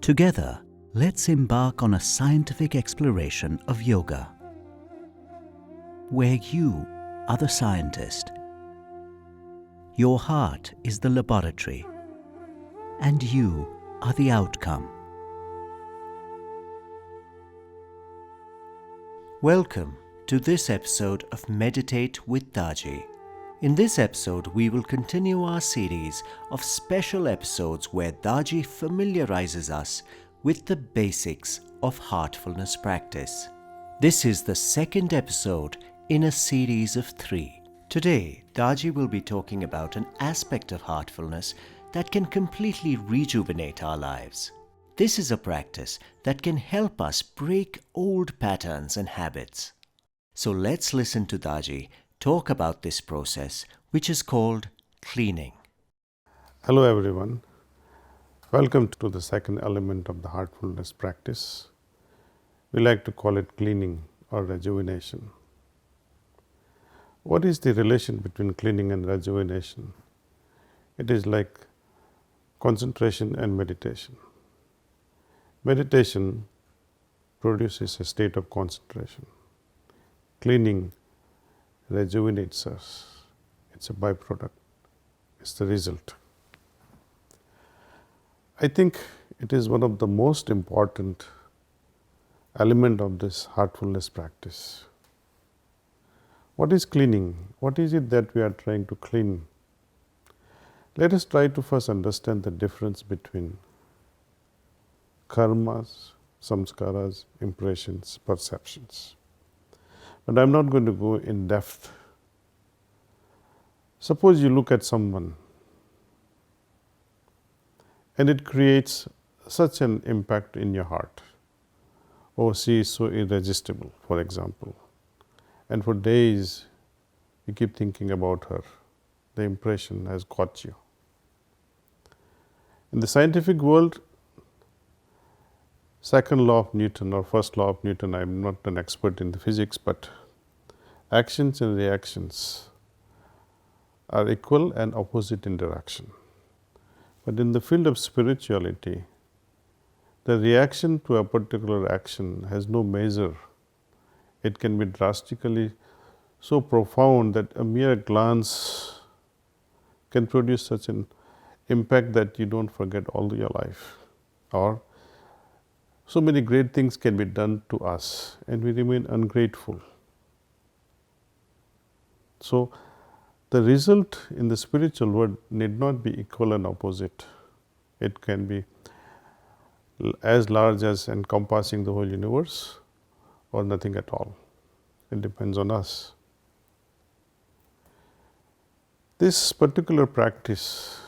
Together, let's embark on a scientific exploration of yoga, where you are the scientist, your heart is the laboratory, and you are the outcome. Welcome to this episode of Meditate with Daaji. In this episode, we will continue our series of special episodes where Daaji familiarizes us with the basics of heartfulness practice. This is the second episode in a series of 3. Today, Daaji will be talking about an aspect of heartfulness that can completely rejuvenate our lives. This is a practice that can help us break old patterns and habits. So let's listen to Daaji talk about this process, which is called cleaning. Hello everyone. Welcome to the second element of the heartfulness practice. We like to call it cleaning or rejuvenation. What is the relation between cleaning and rejuvenation? It is like concentration and meditation. Meditation produces a state of concentration. Cleaning rejuvenates us. It's a byproduct. It's the result. I think it is one of the most important element of this heartfulness practice. What is cleaning? What is it that we are trying to clean? Let us try to first understand the difference between karmas, samskaras, impressions, perceptions. But I am not going to go in depth. Suppose you look at someone and it creates such an impact in your heart. Oh, she is so irresistible, for example. And for days you keep thinking about her. The impression has got you. In the scientific world, second law of Newton or first law of Newton, I am not an expert in the physics, but actions and reactions are equal and opposite in direction. But in the field of spirituality, the reaction to a particular action has no measure. It can be drastically so profound that a mere glance can produce such an impact that you don't forget all your life. Or so many great things can be done to us and we remain ungrateful. So, the result in the spiritual world need not be equal and opposite. It can be as large as encompassing the whole universe or nothing at all. It depends on us. This particular practice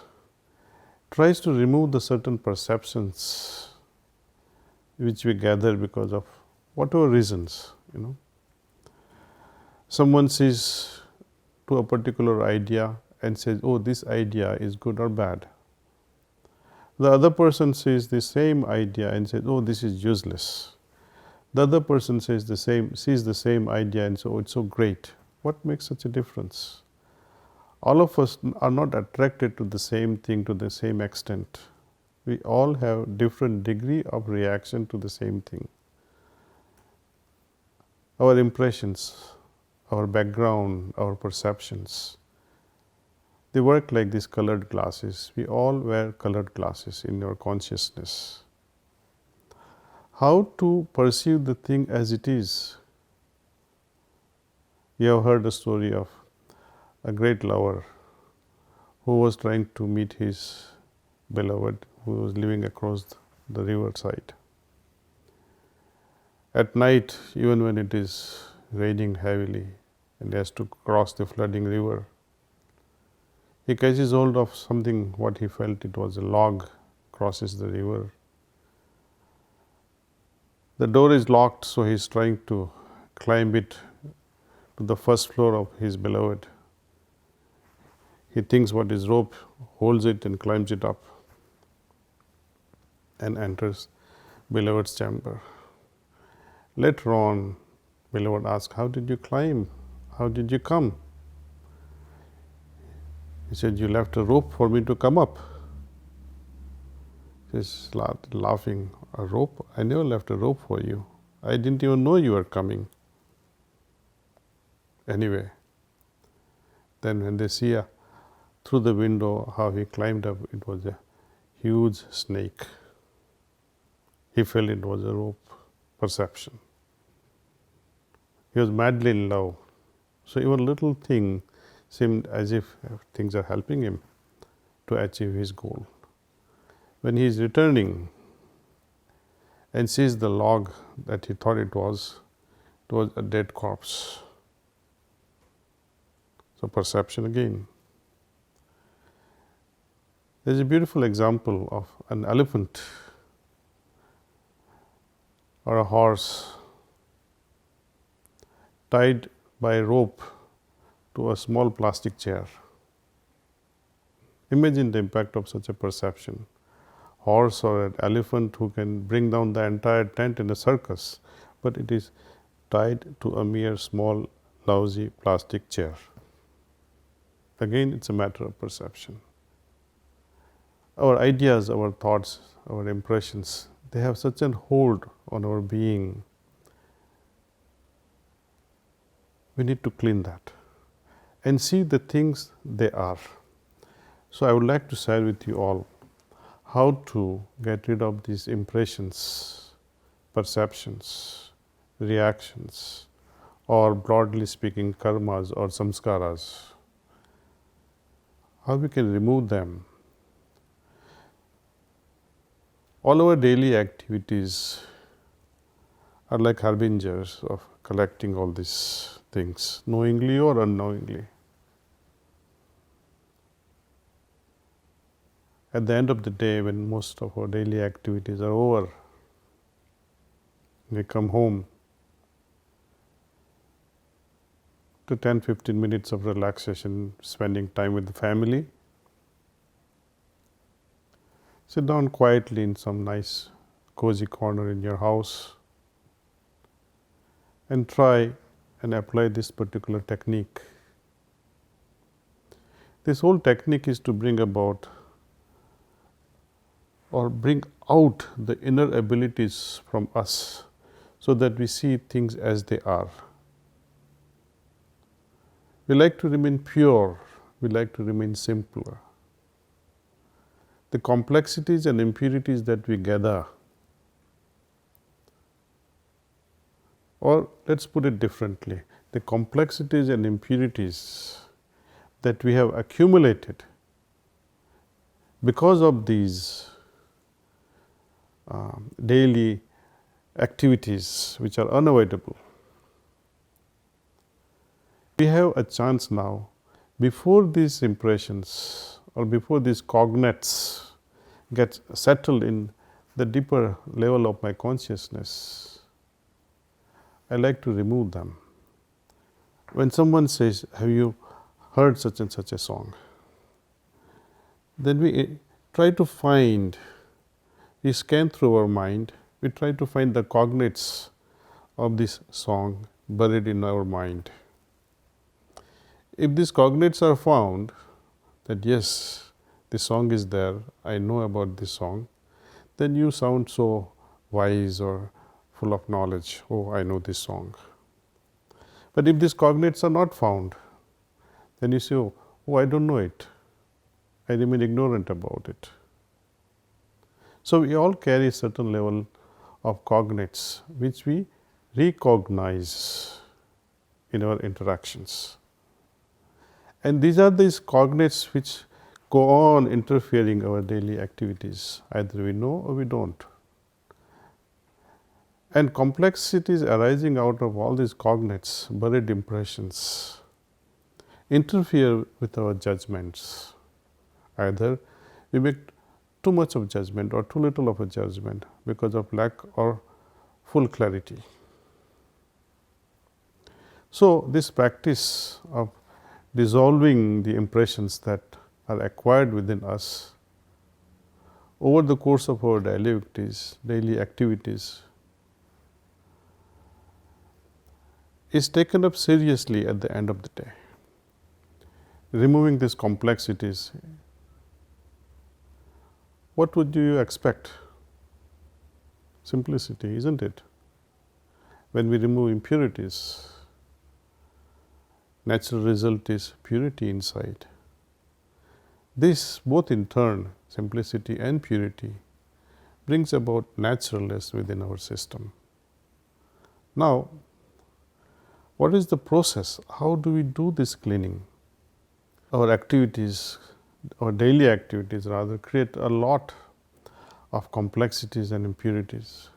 tries to remove the certain perceptions which we gather because of whatever reasons, Someone sees to a particular idea and says, oh, this idea is good or bad. The other person sees the same idea and says, oh, this is useless. The other person sees the same idea and says, oh, it's so great. What makes such a difference? All of us are not attracted to the same thing to the same extent. We all have different degree of reaction to the same thing. Our impressions, our background, our perceptions, they work like these colored glasses. We all wear colored glasses in our consciousness. How to perceive the thing as it is? You have heard the story of a great lover who was trying to meet his beloved who was living across the riverside. At night, even when it is raining heavily and he has to cross the flooding river, he catches hold of something, what he felt it was a log, crosses the river. The door is locked, so he is trying to climb it to the first floor of his beloved. He thinks what is rope, holds it and climbs it up and enters beloved's chamber. Later on, beloved asks, how did you climb? How did you come? He said, you left a rope for me to come up. She's laughing. A rope? I never left a rope for you. I didn't even know you were coming. Anyway, then when they see through the window how he climbed up, it was a huge snake. He felt it was a rope. Perception. He was madly in love. So even little thing seemed as if things are helping him to achieve his goal. When he is returning and sees the log that he thought it was a dead corpse. So perception again. There is a beautiful example of an elephant or a horse tied by a rope to a small plastic chair. Imagine the impact of such a perception. Horse or an elephant who can bring down the entire tent in a circus, but it is tied to a mere small lousy plastic chair. Again, it's a matter of perception. Our ideas, our thoughts, our impressions, they have such a hold on our being. We need to clean that and see the things they are. So I would like to share with you all how to get rid of these impressions, perceptions, reactions, or broadly speaking, karmas or samskaras. How we can remove them. All our daily activities are like harbingers of collecting all these things, knowingly or unknowingly. At the end of the day, when most of our daily activities are over, we come home to 10-15 minutes of relaxation, spending time with the family. Sit down quietly in some nice cozy corner in your house and try and apply this particular technique. This whole technique is to bring about or bring out the inner abilities from us so that we see things as they are. We like to remain pure, we like to remain simpler. The complexities and impurities that we gather, or let's put it differently, the complexities and impurities that we have accumulated because of these daily activities which are unavoidable. We have a chance now, before these impressions or before these cognates get settled in the deeper level of my consciousness, I like to remove them. When someone says, have you heard such and such a song? Then we try to find, we scan through our mind, we try to find the cognates of this song buried in our mind. If these cognates are found, that yes, this song is there, I know about this song, then you sound so wise or full of knowledge. Oh, I know this song. But if these cognates are not found, then you say, oh, I don't know it. I remain ignorant about it. So we all carry a certain level of cognates which we recognize in our interactions. And these are these cognates which go on interfering our daily activities. Either we know or we don't. And complexities arising out of all these cognates, buried impressions, interfere with our judgments. Either we make too much of judgment or too little of a judgment because of lack or full clarity. So this practice of dissolving the impressions that are acquired within us over the course of our daily activities is taken up seriously at the end of the day. Removing these complexities what would you expect? Simplicity, isn't it? When we remove impurities, natural result is purity inside. This, both in turn, simplicity and purity, brings about naturalness within our system. Now, what is the process? How do we do this cleaning? Our activities, our daily activities rather, create a lot of complexities and impurities.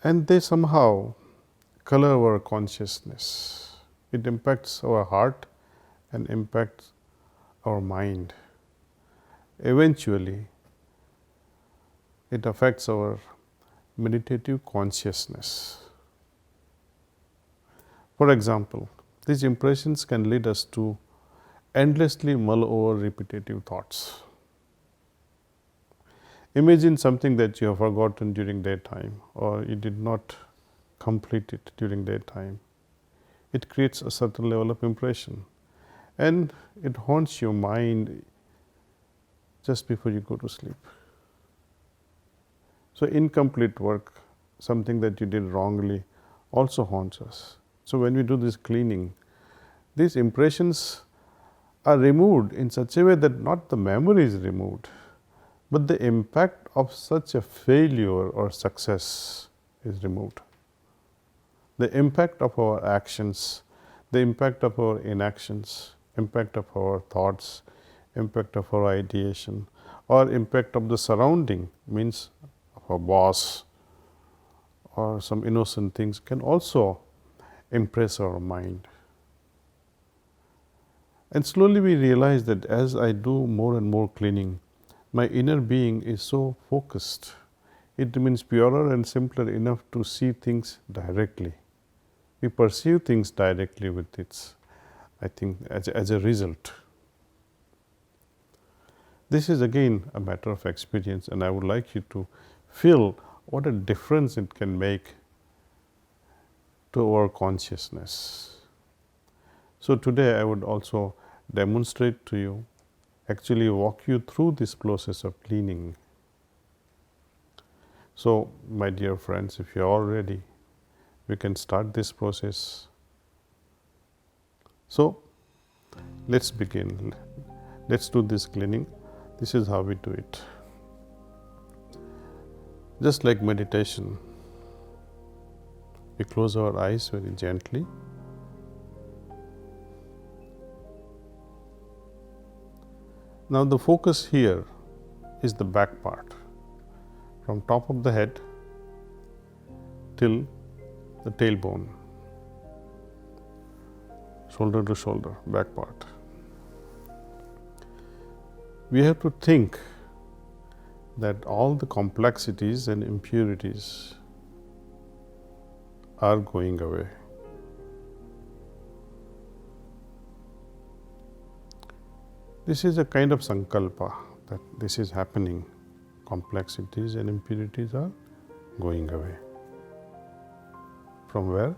And they somehow color our consciousness. It impacts our heart and impacts our mind. Eventually, it affects our meditative consciousness. For example, these impressions can lead us to endlessly mull over repetitive thoughts. Imagine something that you have forgotten during daytime, or you did not complete it during daytime. It creates a certain level of impression, and it haunts your mind just before you go to sleep. So incomplete work, something that you did wrongly, also haunts us. So when we do this cleaning, these impressions are removed in such a way that not the memory is removed, but the impact of such a failure or success is removed. The impact of our actions, the impact of our inactions, impact of our thoughts, impact of our ideation, or impact of the surrounding, means of our boss or some innocent things, can also impress our mind. And slowly we realize that as I do more and more cleaning, my inner being is so focused. It remains purer and simpler enough to see things directly. We perceive things directly with its, I think, as a result. This is again a matter of experience, and I would like you to feel what a difference it can make to our consciousness. So today I would also demonstrate to you, actually walk you through this process of cleaning. So my dear friends, if you are all ready, we can start this process. So let's begin. Let's do this cleaning. This is how we do it. Just like meditation, we close our eyes very gently. Now the focus here is the back part, from top of the head till the tailbone, shoulder to shoulder, back part. We have to think that all the complexities and impurities are going away. This is a kind of sankalpa that this is happening. Complexities and impurities are going away. From where?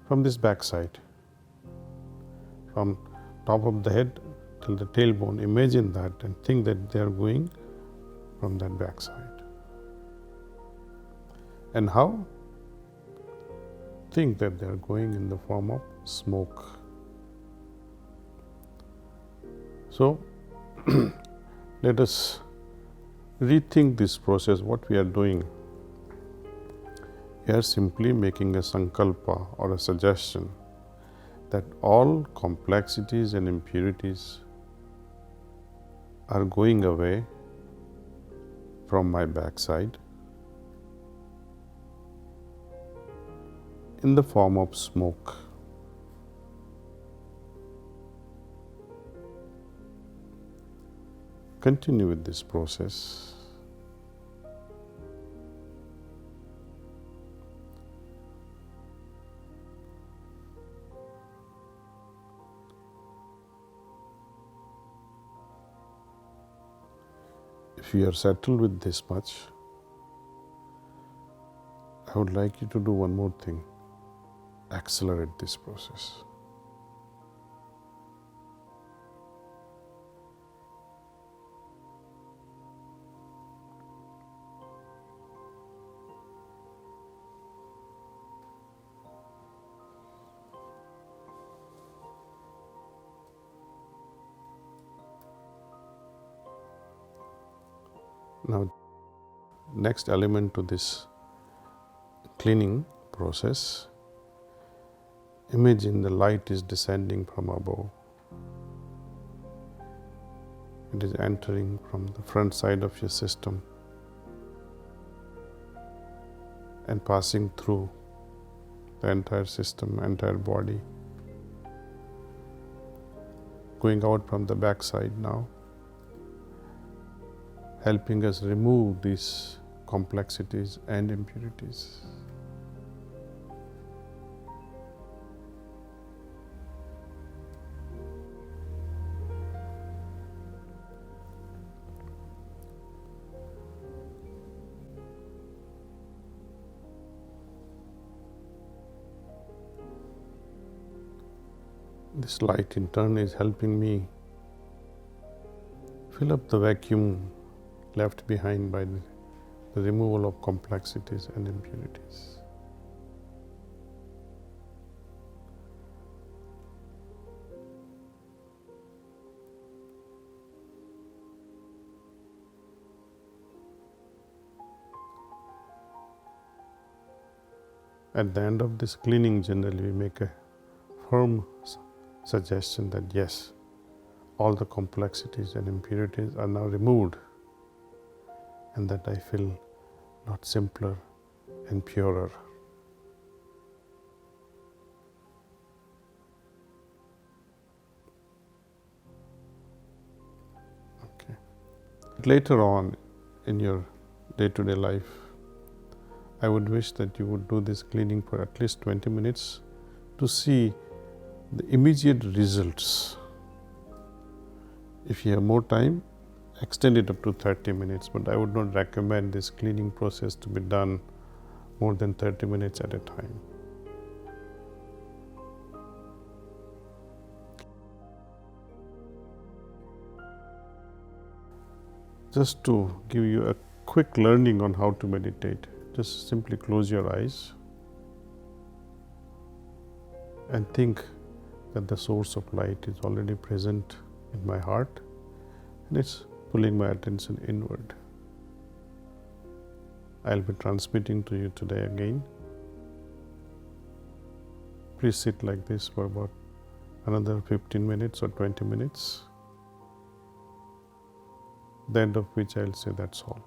From this back side. From top of the head till the tailbone. Imagine that and think that they are going from that back side. And how? Think that they are going in the form of smoke. So let us rethink this process, what we are doing. We are simply making a sankalpa or a suggestion that all complexities and impurities are going away from my backside in the form of smoke. Continue with this process. If you are settled with this much, I would like you to do one more thing. Accelerate this process. Now, next element to this cleaning process, imagine the light is descending from above. It is entering from the front side of your system and passing through the entire system, entire body, going out from the back side now, helping us remove these complexities and impurities. This light in turn is helping me fill up the vacuum left behind by the removal of complexities and impurities. At the end of this cleaning, generally we make a firm suggestion that yes, all the complexities and impurities are now removed, and that I feel a lot simpler and purer. Okay. Later on in your day-to-day life, I would wish that you would do this cleaning for at least 20 minutes to see the immediate results. If you have more time, extend it up to 30 minutes, but I would not recommend this cleaning process to be done more than 30 minutes at a time. Just to give you a quick learning on how to meditate, just simply close your eyes and think that the source of light is already present in my heart and it's pulling my attention inward. I'll be transmitting to you today again. Please sit like this for about another 15 minutes or 20 minutes, the end of which I'll say that's all.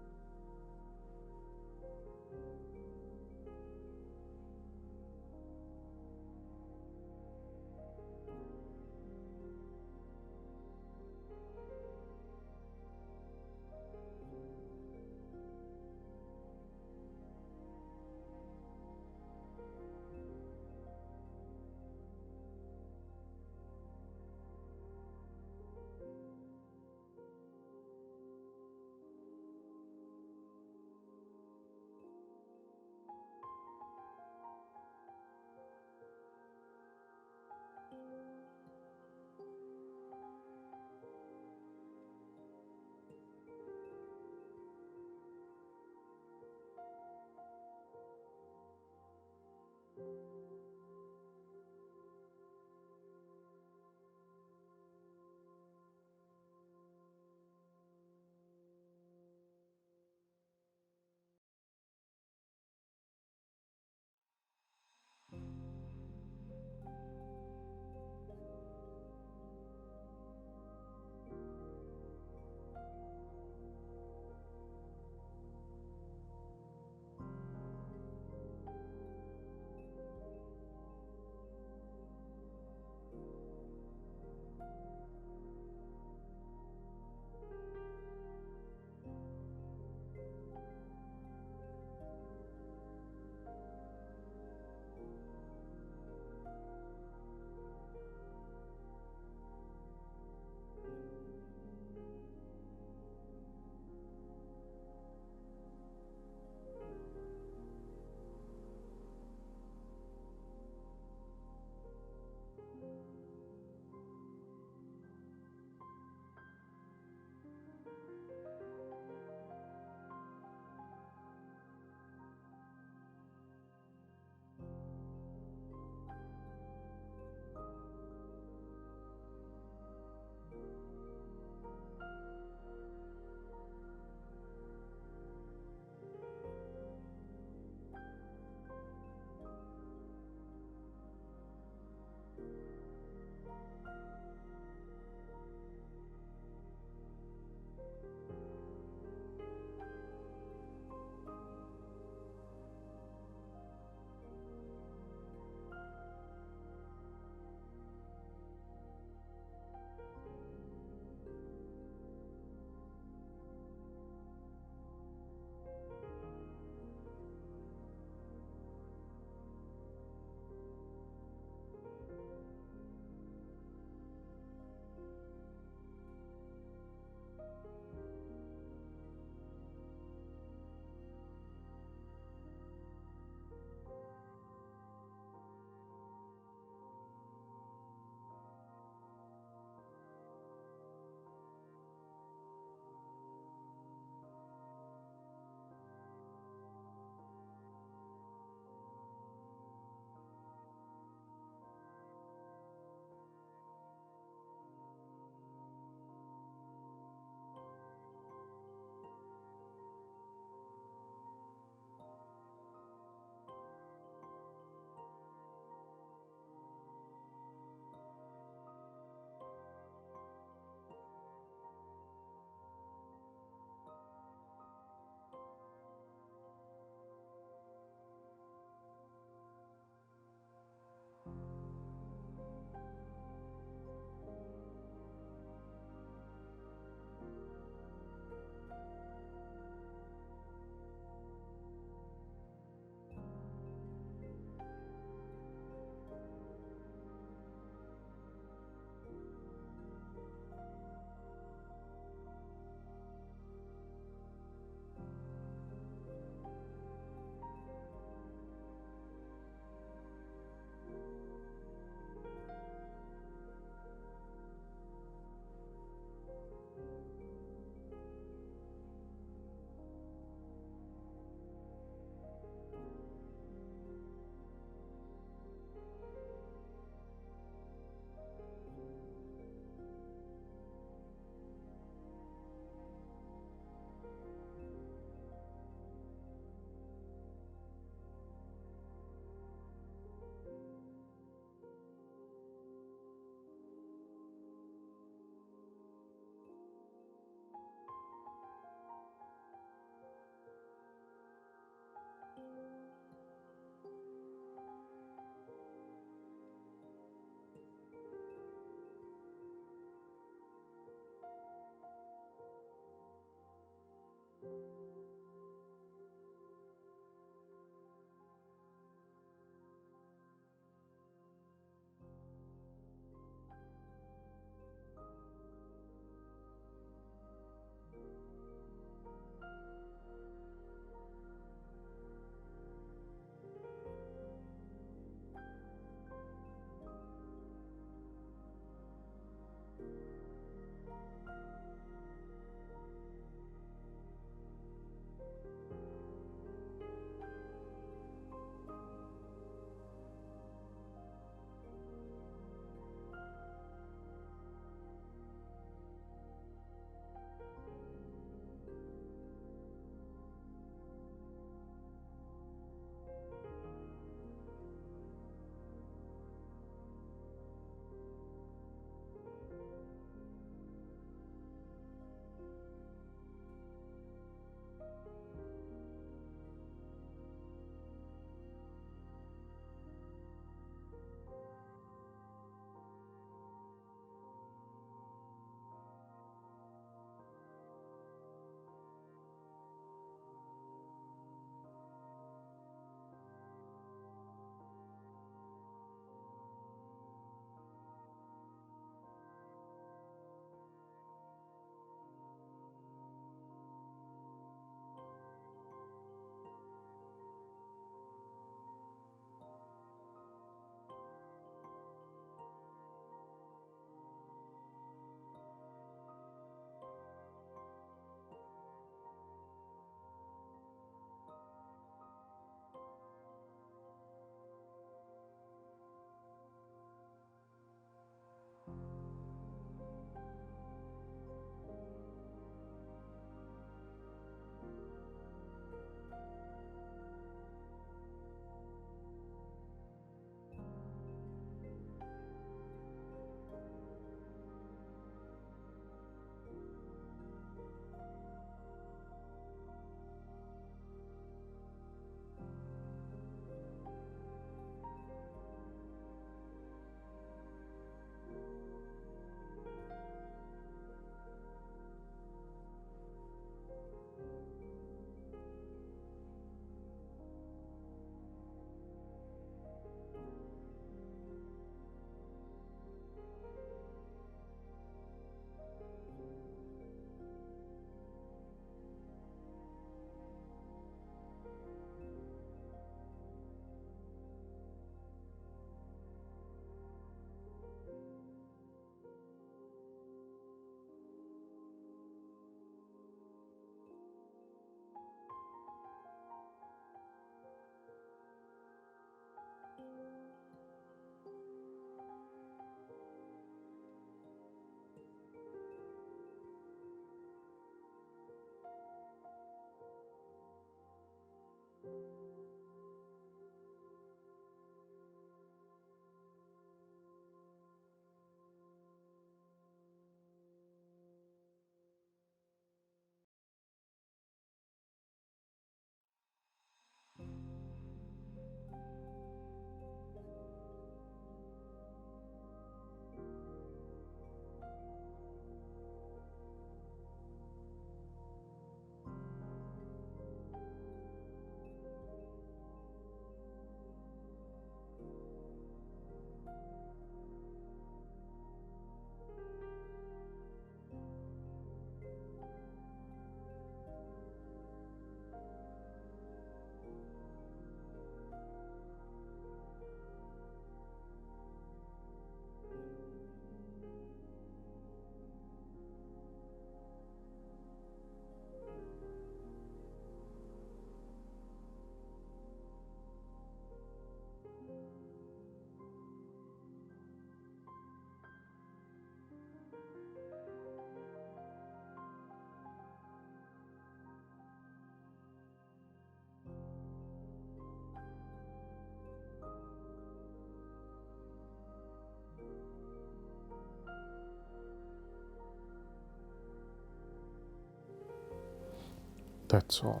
That's all.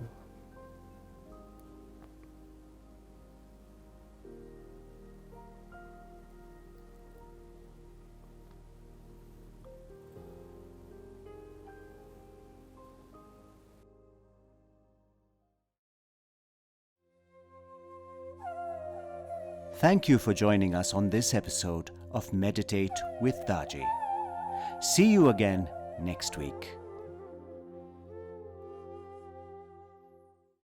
Thank you for joining us on this episode of Meditate with Daaji. See you again next week.